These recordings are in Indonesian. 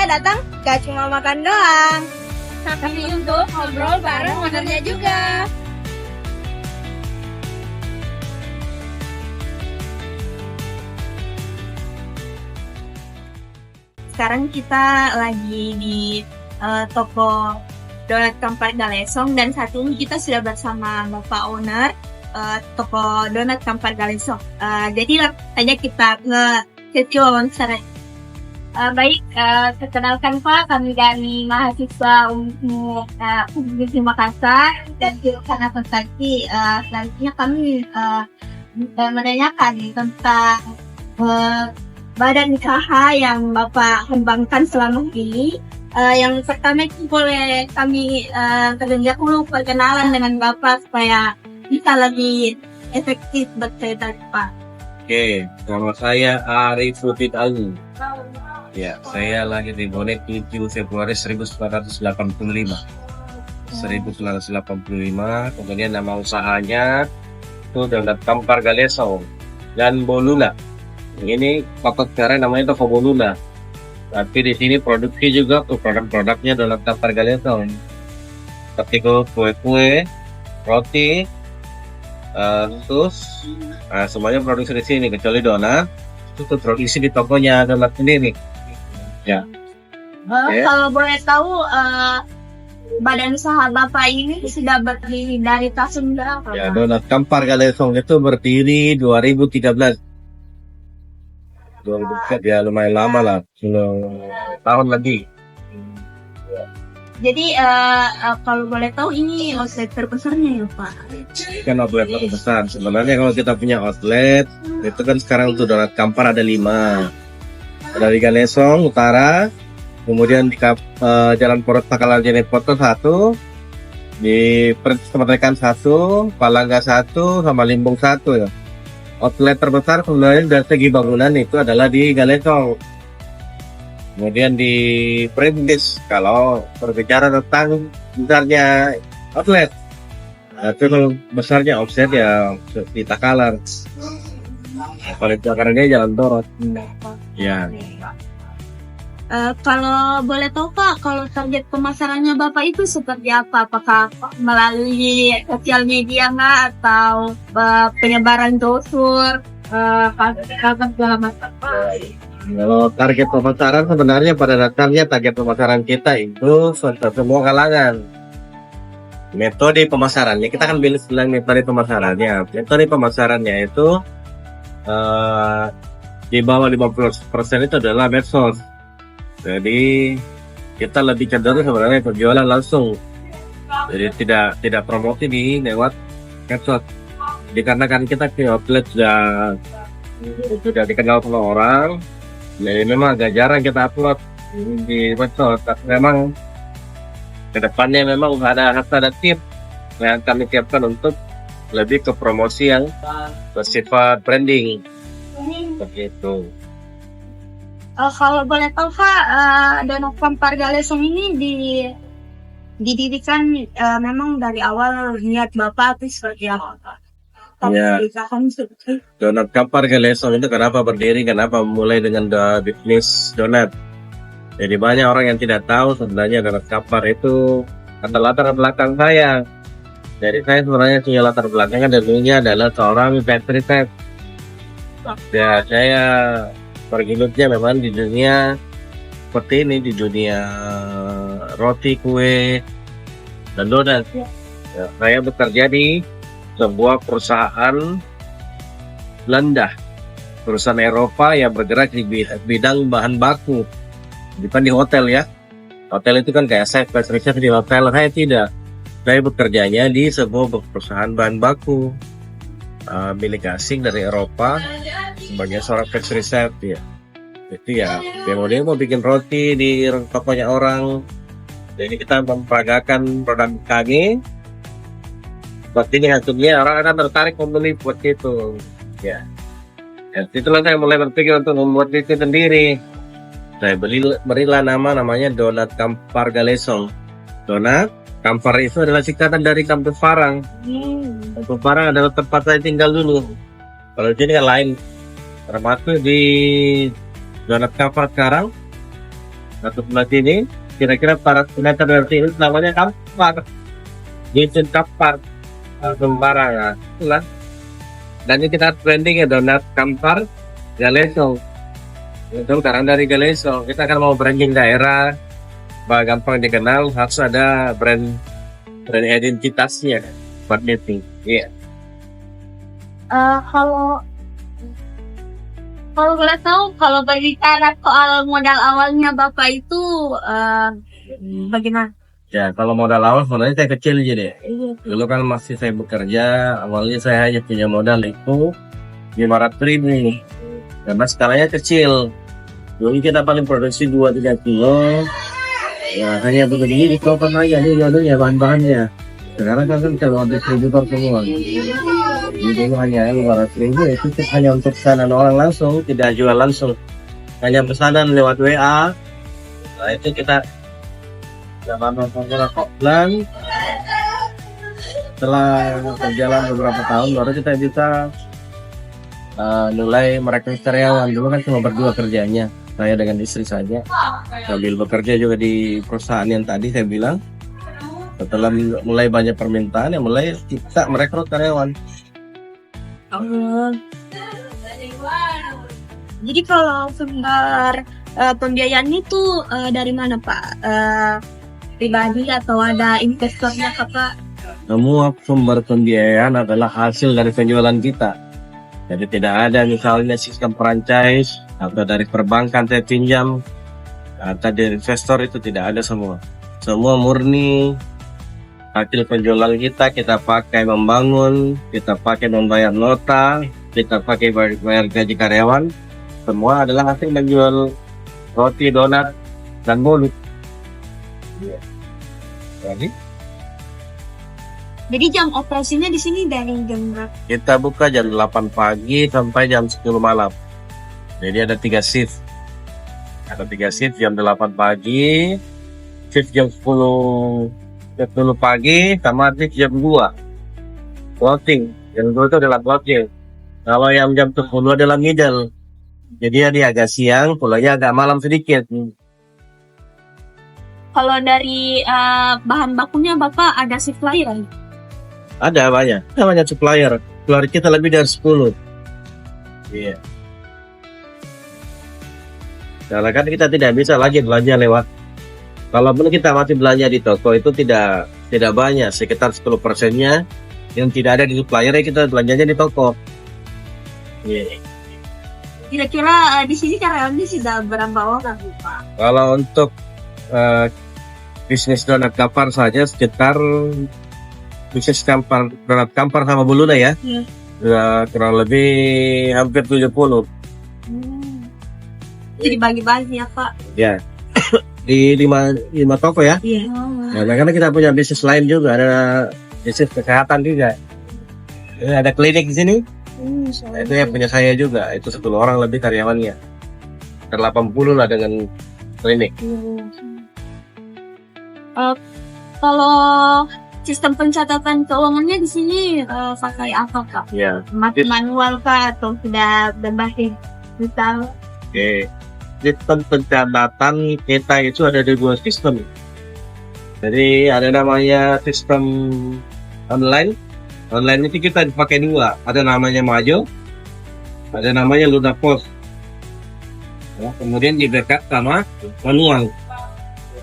datang gak cuma makan doang, tapi untuk ngobrol bareng ownernya juga. Sekarang kita lagi di toko Donat Kampar Galesong, dan saat ini kita sudah bersama Bapak Owner toko Donat Kampar Galesong. Jadi langsung saja kita ke sesi wawancara. Baik, perkenalkan Pak, kami dari mahasiswa Universitas Makassar dan jurusan akuntansi. Selanjutnya kami menanyakan tentang badan usaha yang Bapak kembangkan selama ini. Yang pertama itu boleh kami terlebih dahulu perkenalan dengan Bapak supaya bisa lebih efektif bercerita, Pak. Oke, nama saya Arif Rufid Ali. Ya, saya lahir di Bonek 7 Februari 1985. 1985, kemudian nama usahanya itu Donat Kampar Galesong dan Bolula. Ini pokok sekarang namanya Toko Bolula. Tapi di sini produksi juga produk-produknya Donat Kampar Galesong. Seperti kue-kue, roti, terus semuanya produksi di sini kecuali donat. Itu produksi di tokonya Donat sendiri. Ya. Kalau boleh tahu, badan usaha Bapak ini sudah berdiri dari tahun berapa? Ya, Donat Kampar Galesong itu berdiri 2013. 2013 ya, lumayan lama lah, 10 tahun lagi. Jadi kalau boleh tahu ini outlet terbesarnya ya Pak? Kan outlet terbesar. Sebenarnya kalau kita punya outlet itu kan sekarang untuk Donat Kampar ada 5. Ada di Galesong Utara, kemudian di Jalan Porot Takalar Jenepoto 1, di Kemerdekaan 1, Palangga 1, sama Limbung 1 ya. Outlet terbesar sebenarnya dari segi bangunan itu adalah di Galesong. Kemudian di Perintis kalau berbicara tentang besarnya outlet. Itu kalau besarnya offset ya di Takalar. Kalau di Takalar ini Jalan Dorot. Ya. Kalau boleh tahu Pak, kalau target pemasarannya Bapak itu seperti apa? Apakah melalui sosial media nggak, atau penyebaran brosur, segala macam? Kalau target pemasaran sebenarnya pada dasarnya target pemasaran kita itu semua kalangan. Metode pemasarannya kita kan bilang metode pemasarannya. Metode pemasarannya itu di bawah 50% itu adalah medsos. Jadi kita lebih cenderung sebenarnya penjualan langsung. Jadi tidak promosi di lewat medsos. Dikarenakan kita di outlet sudah dikenal sama orang, jadi memang agak jarang kita upload di medsos. Tapi memang kedepannya memang ada tip yang kami siapkan untuk lebih ke promosi yang bersifat branding begitu. Kalau boleh tahu Pak, Donat Kampar Galesong ini didirikan memang dari awal niat Bapak itu seperti apa? Ya. Donat Kampar Galesong itu kenapa berdiri, kenapa mulai dengan bisnis donat. Jadi banyak orang yang tidak tahu sebenarnya Donat Kampar itu ada latar belakang saya. Jadi saya sebenarnya punya latar belakang dulunya adalah seorang pastry chef. Ya, saya bergelutnya memang di dunia seperti ini, di dunia roti, kue, dan donat. Ya, saya bekerja di sebuah perusahaan Belanda, perusahaan Eropa yang bergerak di bidang bahan baku, bukan di hotel ya. Hotel itu kan kayak saya spesialisnya di hotel, saya tidak. Saya bekerjanya di sebuah perusahaan bahan baku milik asing dari Eropa sebagai seorang pastry chef ya. Itu ya, dia mau bikin roti di tokonya orang. Jadi kita memperagakan produk kami. Seperti ini hasilnya, orang akan tertarik membeli buat itu. Ya. Itulah saya mulai berpikir untuk membuat itu sendiri. Saya berilah namanya Donat Kampar Galesong. Donat Kampar itu adalah singkatan dari Kampung Parang. Kampung Parang adalah tempat saya tinggal dulu. Kalau di sini kan lain. Termasuk di Donat Kampar sekarang Satu sebelah sini, kira-kira 400 meter dari sini namanya Kampar. Jason Kampar. Sembarang ya. Itulah. Dan ini kita branding ya, donat Kampar Galesong. Itu karena dari Galesong. Kita akan mau branding daerah. Bahwa gampang dikenal, harus ada brand identitasnya. Marketing. Iya. Kalau boleh tahu, kalau bagi cara soal modal awalnya Bapak itu bagaimana? Ya, kalau modal awal sebenarnya saya kecil aja deh. Dulu kan masih saya bekerja, awalnya saya hanya punya modal itu 500.000. Karena skalanya kecil. Dulu kita paling produksi 2-3 kilo. Ya, hanya begini di toko aja nih jodohnya bahan-bahannya. Sekarang kan kalau ada distributor semua. Jadi hanya 500.000 itu hanya untuk pesanan orang langsung, tidak jual langsung. Hanya pesanan lewat WA. Nah, itu kita nonton bulan. Setelah berjalan beberapa tahun baru kita bisa mulai merekrut karyawan. Dulu kan cuma berdua kerjanya, saya dengan istri saja. Sambil bekerja juga di perusahaan yang tadi saya bilang. Setelah mulai banyak permintaan, ya mulai kita merekrut karyawan. Jadi kalau sumber pembiayaan itu dari mana Pak? Pribadi atau ada investornya Pak? Semua sumber pembiayaan adalah hasil dari penjualan kita. Jadi tidak ada misalnya sistem franchise atau dari perbankan saya pinjam atau dari investor, itu tidak ada semua. Semua murni hasil penjualan kita pakai membangun, kita pakai membayar nota, kita pakai bayar gaji karyawan. Semua adalah hasil menjual roti, donat, dan bolu. Jadi jam operasinya di sini dari jam berapa? Kita buka jam 8 pagi sampai jam 10 malam. Jadi ada 3 shift. Ada 3 shift, jam 8 pagi, shift jam 10 pagi, sama shift jam 2. Closing. Jam 2 itu adalah closing. Kalau yang jam 10 adalah middle. Jadi dia agak siang, pulangnya agak malam sedikit. Kalau dari bahan bakunya Bapak ada supplier? Ada banyak supplier. Supplier kita lebih dari 10. Iya. Karena kan kita tidak bisa lagi belanja lewat. Kalaupun kita masih belanja di toko itu tidak banyak, sekitar 10%-nya yang tidak ada di supplier, kita belanjanya di toko. Yeah. Kira-kira di sini karyawannya sudah berapa orang Pak? Kalau untuk bisnis donat Kampar saja sekitar bisnis donat Kampar sama Buluna ya, kurang lebih hampir 70. Jadi bagi-bagi ya Pak? Ya. Di 5 toko ya. Iya. Nah, karena kita punya bisnis lain juga, ada bisnis kesehatan juga. Ada klinik di sini. Nah, itu yang punya saya juga. Itu 10 orang lebih karyawannya. 80 lah dengan klinik. Kalau sistem pencatatan keuangannya di sini pakai apa Kak? Ya. Manual Kak atau sudah berbasis digital? Oke. Sistem pencatatan kita itu ada di 2 sistem. Jadi ada namanya sistem online. Online itu kita pakai 2. Ada namanya Majo, ada namanya Lunapos. Ya, kemudian di backup sama manual.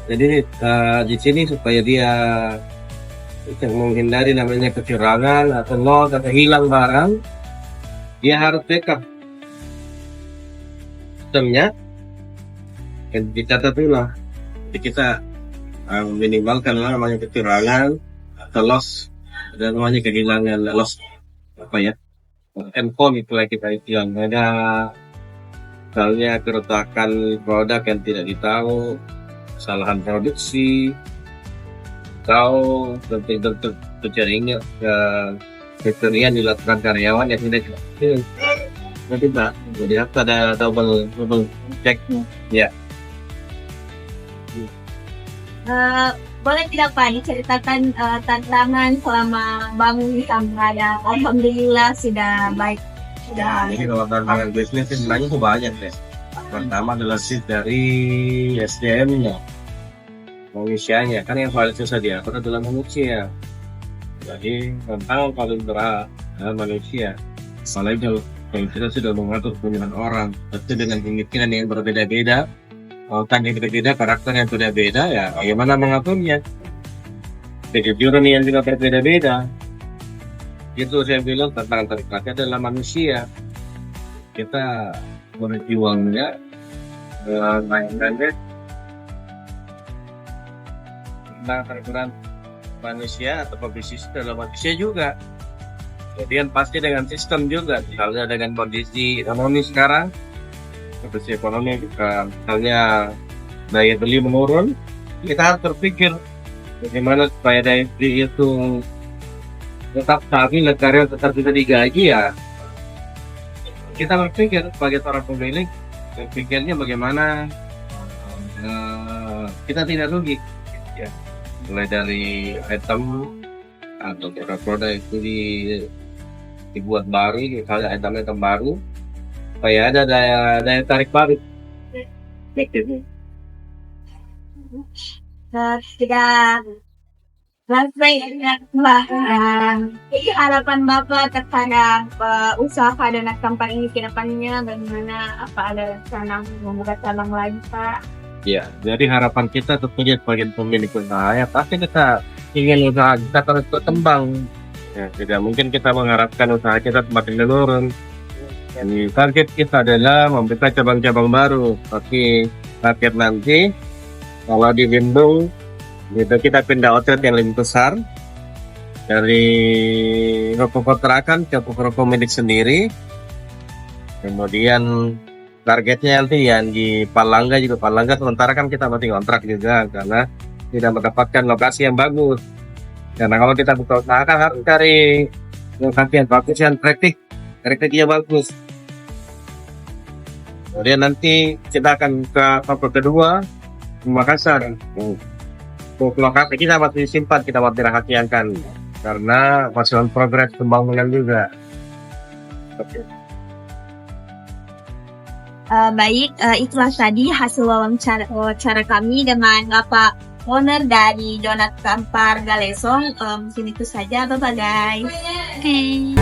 Jadi di sini supaya dia menghindari namanya kecurangan atau loss atau hilang barang, dia harus backup sistemnya. Dicatat dulu lah. Jadi kita minimalkan lah namanya kecurangan atau loss, ada namanya kehilangan loss apa ya, handphone itulah kita yang ada misalnya keretakan produk yang tidak ditahu, kesalahan produksi, atau terjaringnya kecurian dilakukan karyawan yang tidak nanti Pak, jadi ada double check ya. Boleh tidak Pak diceritakan tantangan selama bangun sampai ada? Alhamdulillah sudah baik. Jadi kalau tantangan bisnis sebenarnya tuh banyak deh. Pertama adalah shift dari SDM-nya, manusianya. Kan yang paling susah diatur adalah manusia. Jadi tantangan paling berat adalah manusia. Apalagi kalau kita sudah mengatur pemilihan orang, tentu dengan pemikiran yang berbeda-beda, otak yang berbeda, karakter yang berbeda, ya bagaimana mengaturnya? Kejujuran yang juga berbeda-beda. Itu saya bilang tantangan terberatnya adalah manusia. Kita berjuangnya mainannya tentang terberat manusia atau bisnis dalam manusia juga. Kemudian pasti dengan sistem juga, misalnya dengan kondisi ekonomi sekarang, kondisi ekonomi misalnya daya beli menurun, kita harus berpikir bagaimana supaya daya beli itu tetap stabil, karya tetap bisa digaji ya. Kita berpikir sebagai seorang pemilik, berpikirnya bagaimana kita tidak rugi, ya. Mulai dari item atau produk itu dibuat baru, misalnya item baru, supaya ada daya tarik baru. Tidak harapan Bapak terhadap usaha donat kampar ini ke depannya bagaimana? Apa ada rencana membuka cabang lagi, Pak? Ya, jadi harapan kita tentunya sebagai pemilik usaha, ya pasti kita ingin usaha kita terus berkembang. Ya, tidak mungkin kita mengharapkan usaha kita semakin menurun. Jadi target kita adalah membuka cabang-cabang baru. Tapi target nanti kalau di Bandung itu kita pindah outlet yang lebih besar dari ruko kontrakan ke ruko milik sendiri. Kemudian targetnya nanti yang di Palangga juga. Palangga sementara kan kita masih kontrak juga karena tidak mendapatkan lokasi yang bagus. Karena kalau kita buka usaha kan harus cari lokasi yang bagus, yang praktiknya bagus. Kemudian nanti kita akan ke toko kedua di Makassar. Lokasi kita masih simpan, kita masih rahasiakan karena masih on progress pembangunan juga. Baik, itulah tadi hasil wawancara kami dengan Bapak owner dari Donat Kampar Galesong. Mungkin itu saja, bye-bye guys. Okay.